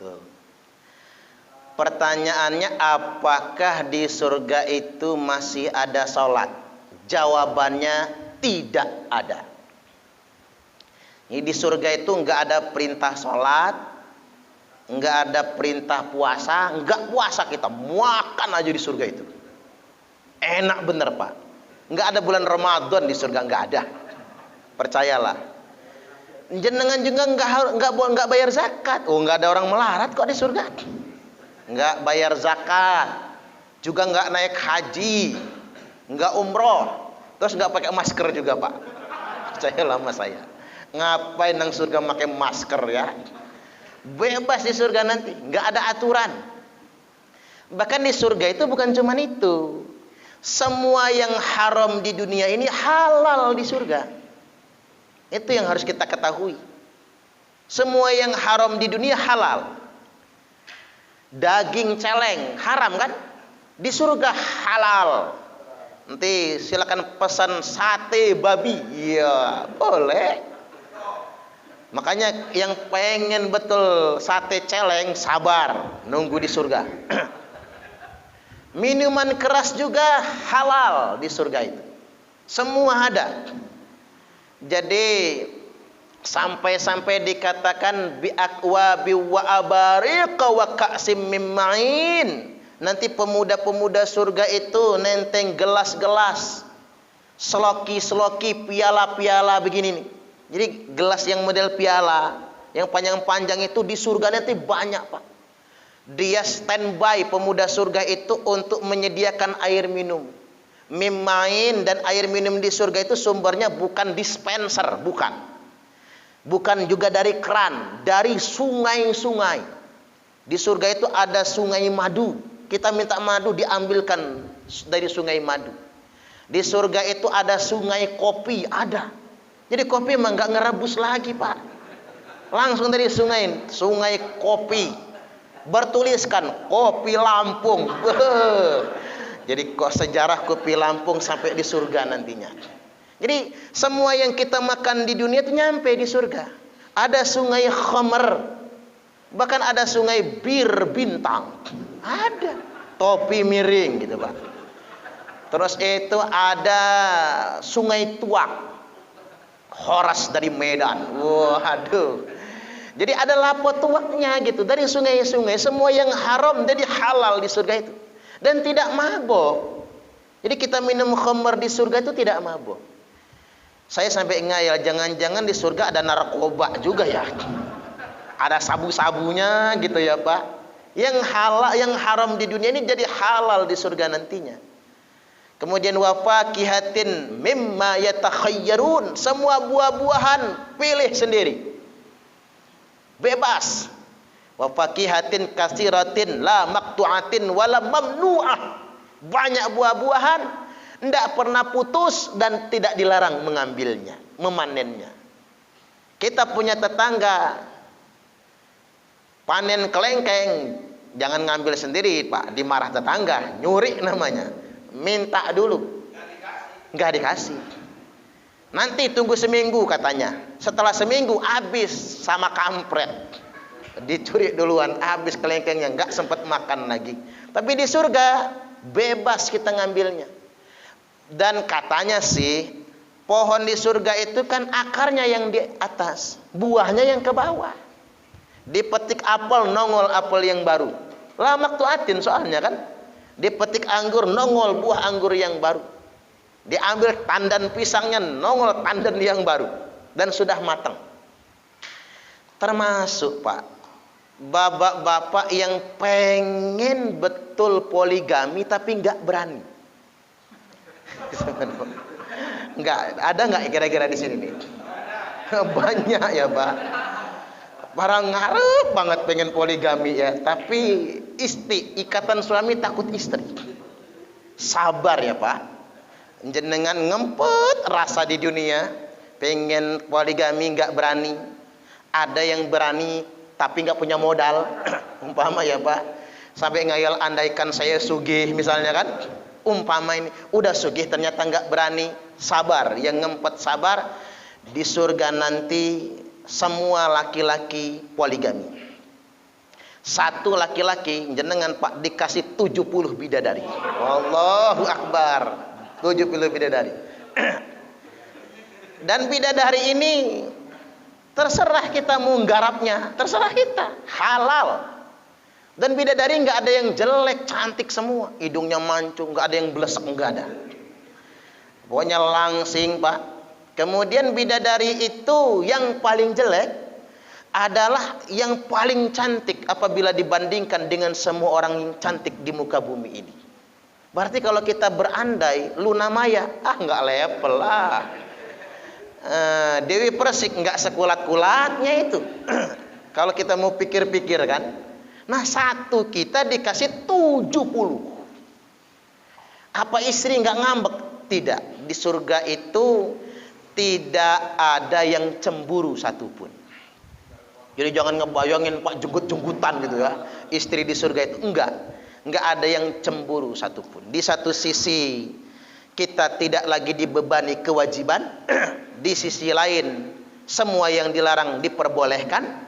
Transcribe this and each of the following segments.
Tuh. Pertanyaannya, apakah di surga itu masih ada sholat? Jawabannya tidak ada. Ini di surga itu nggak ada perintah sholat, nggak ada perintah puasa, nggak puasa kita, makan aja di surga itu. Enak bener Pak. Nggak ada bulan Ramadan di surga, nggak ada. Percayalah. Jenengan juga nggak bayar zakat. Oh, nggak ada orang melarat kok di surga. Nggak bayar zakat, juga nggak naik haji, nggak umroh, terus nggak pakai masker juga Pak. Percayalah sama saya. Ngapain nang surga pakai masker ya? Bebas di surga nanti, nggak ada aturan. Bahkan di surga itu bukan cuman itu. Semua yang haram di dunia ini halal di surga. Itu yang harus kita ketahui. Semua yang haram di dunia halal. Daging celeng haram kan? Di surga halal. Nanti silakan pesan sate babi. Iya, boleh. Makanya yang pengen betul sate celeng, sabar, nunggu di surga. Minuman keras juga halal di surga itu. Semua ada. Jadi sampai-sampai dikatakan bi aqwabi wa abariqa wa ka'sim min ma'in. Nanti pemuda-pemuda surga itu nenteng gelas-gelas, seloki-seloki, piala-piala begini nih. Jadi gelas yang model piala, yang panjang-panjang itu di surga nanti banyak Pak. Dia standby pemuda surga itu untuk menyediakan air minum. Mimain, dan air minum di surga itu sumbernya bukan dispenser, bukan. Bukan juga dari keran, dari sungai-sungai. Di surga itu ada sungai madu. Kita minta madu diambilkan dari sungai madu. Di surga itu ada sungai kopi, ada. Jadi kopi emang nggak ngerebus lagi Pak. Langsung dari sungai kopi. Bertuliskan kopi Lampung. Jadi kok sejarah kopi Lampung sampai di surga nantinya. Jadi semua yang kita makan di dunia itu nyampe di surga. Ada sungai khamar. Bahkan ada sungai bir bintang. Ada. Topi miring gitu Pak. Terus itu ada sungai tuak. Horas dari Medan. Waduh. Jadi ada lapo tuaknya gitu. Dari sungai-sungai. Semua yang haram jadi halal di surga itu. Dan tidak mabok. Jadi kita minum khamar di surga itu tidak mabok. Saya sampai ngayal, jangan-jangan di surga ada narkoba juga ya. Ada sabu-sabunya gitu ya Pak. Yang halal, yang haram di dunia ini jadi halal di surga nantinya. Kemudian wafakihatin mimma yatakhayyarun. Semua buah-buahan pilih sendiri. Bebas. Wafakihatin kasiratin la maqtu'atin wala mamnu'ah. Banyak buah-buahan, tidak pernah putus dan tidak dilarang mengambilnya, memanennya. Kita punya tetangga panen kelengkeng, jangan ngambil sendiri Pak, dimarah tetangga, nyuri namanya. Minta dulu, nggak dikasih. Nanti tunggu seminggu katanya. Setelah seminggu habis sama kampret. Dicuri duluan, habis kelengkengnya, nggak sempat makan lagi. Tapi di surga bebas kita ngambilnya. Dan katanya sih pohon di surga itu kan akarnya yang di atas, buahnya yang ke bawah. Dipetik apel, nongol apel yang baru. Lama tuatin soalnya kan. Dipetik anggur, nongol buah anggur yang baru. Diambil tandan pisangnya, nongol tandan yang baru. Dan sudah matang. Termasuk Pak, bapak-bapak yang pengen betul poligami tapi nggak berani. Nggak ada nggak kira-kira di sini nih? Banyak ya Pak. Barang ngarep banget pengen poligami ya, tapi ikatan suami takut istri. Sabar ya Pak. Jenengan ngempet rasa di dunia, pengen poligami nggak berani. Ada yang berani tapi nggak punya modal. Umpama ya Pak, sampai ngayal andaikan saya sugih misalnya kan. Umpama ini udah sugih ternyata nggak berani. Sabar, yang ngempet sabar. Di surga nanti semua laki-laki poligami. Satu laki-laki jenengan Pak dikasih 70 bidadari. Allahu Akbar. 70 bidadari. Dan bidadari ini terserah kita mau garapnya, terserah kita, halal. Dan bidadari nggak ada yang jelek, cantik semua, hidungnya mancung, nggak ada yang blesek, nggak ada. Pokoknya langsing Pak. Kemudian bidadari itu yang paling jelek adalah yang paling cantik apabila dibandingkan dengan semua orang yang cantik di muka bumi ini. Berarti kalau kita berandai Luna Maya, nggak level lah. Dewi Persik nggak sekulat-kulatnya itu. Kalau kita mau pikir-pikir kan. Nah, satu kita dikasih 70. Apa istri nggak ngambek? Tidak. Di surga itu tidak ada yang cemburu satupun. Jadi jangan ngebayangin Pak jenggut-jenggutan gitu ya. Istri di surga itu enggak ada yang cemburu satupun. Di satu sisi kita tidak lagi dibebani kewajiban. Di sisi lain semua yang dilarang diperbolehkan.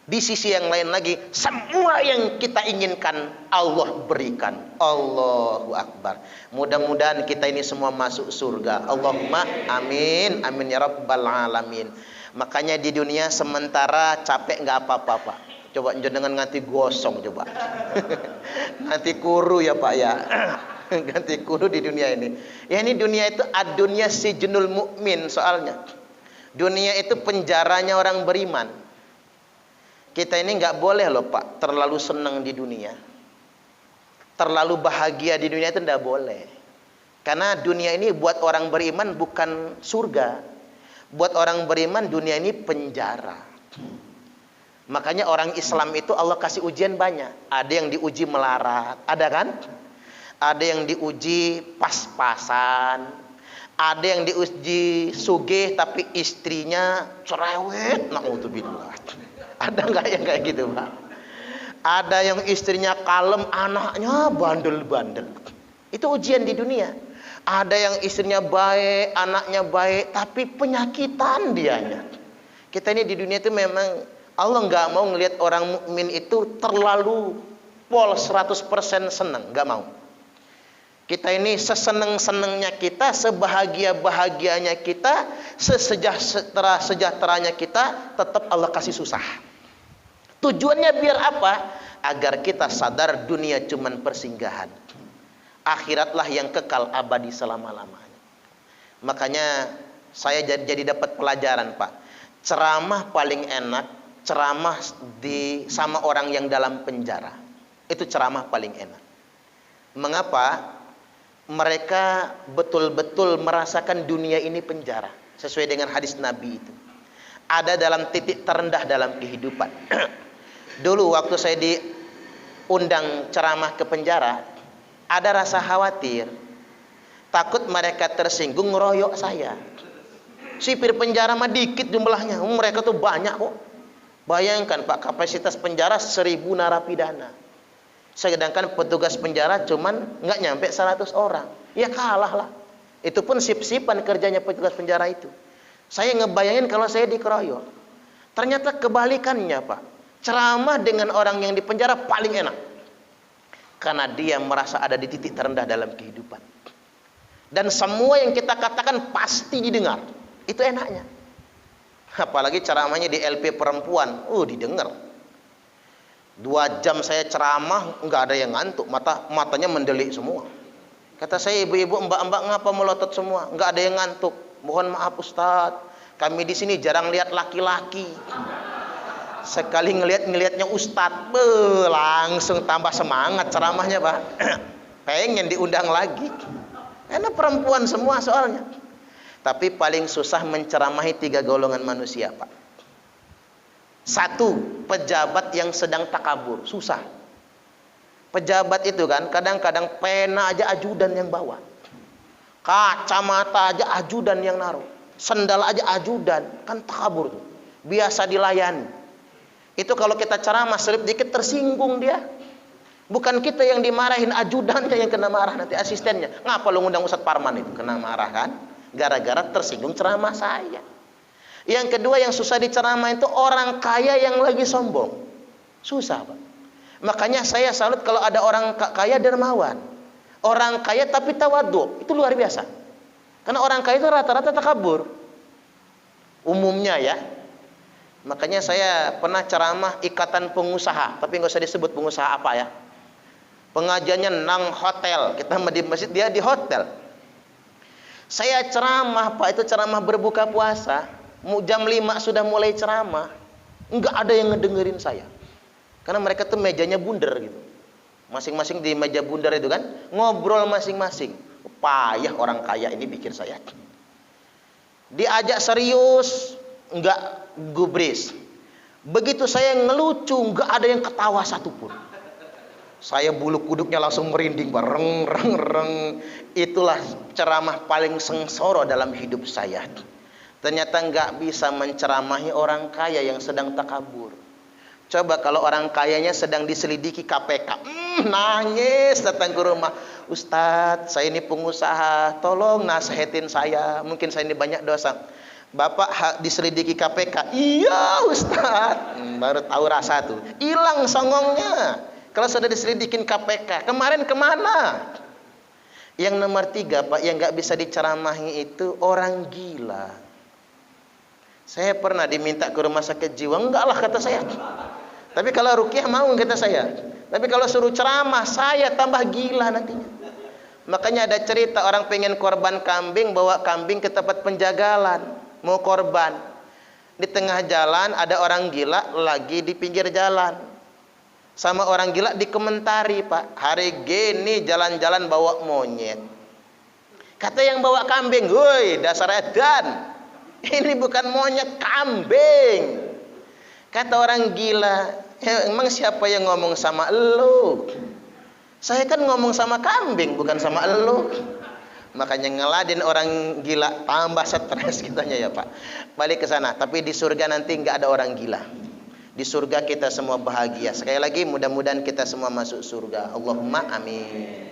Di sisi yang lain lagi semua yang kita inginkan Allah berikan. Allahu Akbar. Mudah-mudahan kita ini semua masuk surga. Allahumma amin. Amin ya rabbal alamin. Makanya di dunia sementara capek nggak apa-apa Pak. Coba jangan nganti gosong coba. Nanti kuru ya Pak ya. Ganti kuru di dunia ini. Ya ini dunia itu ad-dunya sijnul mukmin soalnya. Dunia itu penjaranya orang beriman. Kita ini nggak boleh loh Pak terlalu senang di dunia. Terlalu bahagia di dunia itu nggak boleh. Karena dunia ini buat orang beriman bukan surga. Buat orang beriman dunia ini penjara. Makanya orang Islam itu Allah kasih ujian banyak. Ada yang diuji melarat, ada kan? Ada yang diuji pas-pasan. Ada yang diuji sugih tapi istrinya cerewet. Na'udzubillah. Ada nggak yang kayak gitu Pak? Ada yang istrinya kalem, anaknya bandel-bandel. Itu ujian di dunia. Ada yang istrinya baik, anaknya baik, tapi penyakitan dianya. Kita ini di dunia itu memang Allah nggak mau ngelihat orang mukmin itu terlalu pol 100% senang, nggak mau. Kita ini seseneng-senengnya kita, sebahagia-bahagianya kita, sejahtera-sejahteranya kita, tetap Allah kasih susah. Tujuannya biar apa? Agar kita sadar dunia cuman persinggahan. Akhiratlah yang kekal abadi selama-lamanya. Makanya saya jadi dapat pelajaran Pak. Ceramah paling enak, ceramah sama orang yang dalam penjara. Itu ceramah paling enak. Mengapa? Mereka betul-betul merasakan dunia ini penjara. Sesuai dengan hadis Nabi itu. Ada dalam titik terendah dalam kehidupan. Dulu waktu saya diundang ceramah ke penjara, ada rasa khawatir. Takut mereka tersinggung ngeroyok saya. Sipir penjara mah dikit jumlahnya. Mereka tuh banyak kok. Bayangkan Pak, kapasitas penjara 1000 narapidana. Sedangkan petugas penjara cuman nggak nyampe 100 orang. Ya kalah lah. Itu pun sip-sipan kerjanya petugas penjara itu. Saya ngebayangin kalau saya dikeroyok. Ternyata kebalikannya Pak. Ceramah dengan orang yang di penjara paling enak. Karena dia merasa ada di titik terendah dalam kehidupan. Dan semua yang kita katakan pasti didengar. Itu enaknya. Apalagi ceramahnya di LP perempuan. Didengar. 2 jam saya ceramah, nggak ada yang ngantuk, matanya mendelik semua. Kata saya, ibu-ibu, mbak-mbak, ngapa melotot semua? Nggak ada yang ngantuk. Mohon maaf Ustadz, kami di sini jarang lihat laki-laki. Sekali ngelihatnya Ustadz, langsung tambah semangat ceramahnya Pak. Pengen diundang lagi. Karena perempuan semua soalnya. Tapi paling susah menceramahi 3 golongan manusia Pak. 1, pejabat yang sedang takabur, susah. Pejabat itu kan kadang-kadang pena aja ajudan yang bawa. Kacamata aja ajudan yang naruh. Sendal aja ajudan, kan takabur tuh. Biasa dilayani. Itu kalau kita ceramah selip dikit tersinggung dia. Bukan kita yang dimarahin, ajudannya yang kena marah, nanti asistennya. Ngapa lu ngundang Ustadz Parman itu? Kena marah kan? Gara-gara tersinggung ceramah saya. Yang kedua yang susah diceramah itu orang kaya yang lagi sombong. Susah Pak. Makanya saya salut kalau ada orang kaya dermawan. Orang kaya tapi tawadhu, itu luar biasa. Karena orang kaya itu rata-rata takabur. Umumnya ya. Makanya saya pernah ceramah ikatan pengusaha, tapi nggak usah disebut pengusaha apa ya. Pengajiannya nang hotel, kita di masjid, dia di hotel. Saya ceramah, Pak, itu ceramah berbuka puasa. Jam 5 sudah mulai ceramah. Enggak ada yang ngedengerin saya. Karena mereka tuh mejanya bundar gitu. Masing-masing di meja bundar itu kan, ngobrol masing-masing. Payah orang kaya ini pikir saya. Diajak serius, enggak gubris. Begitu saya ngelucu, enggak ada yang ketawa satupun. Saya bulu kuduknya langsung merinding, reng reng reng. Itulah ceramah paling sengsara dalam hidup saya. Ternyata enggak bisa menceramahi orang kaya yang sedang takabur. Coba kalau orang kayanya sedang diselidiki KPK, nangis datang ke rumah. Ustadz, saya ini pengusaha, tolong nasihatin saya, mungkin saya ini banyak dosa. Bapak diselidiki KPK. Iya Ustadz, baru tahu rasa tuh, hilang songongnya. Kalau sudah diselidikin KPK, kemarin kemana? Yang nomor 3, Pak, yang nggak bisa diceramahi itu orang gila. Saya pernah diminta ke rumah sakit jiwa, enggak lah kata saya. Tapi kalau ruqyah mau kata saya. Tapi kalau suruh ceramah, saya tambah gila nantinya. Makanya ada cerita orang pengen korban kambing, bawa kambing ke tempat penjagalan, mau korban. Di tengah jalan ada orang gila lagi di pinggir jalan. Sama orang gila dikomentari, Pak, hari gini jalan-jalan bawa monyet. Kata yang bawa kambing, woi dasar edan, ini bukan monyet, kambing. Kata orang gila, emang siapa yang ngomong sama elu? Saya kan ngomong sama kambing, bukan sama elu. Makanya ngeladin orang gila, tambah stres kitanya ya Pak. Balik ke sana, tapi di surga nanti nggak ada orang gila. Di surga kita semua bahagia. Sekali lagi mudah-mudahan kita semua masuk surga. Allahumma amin.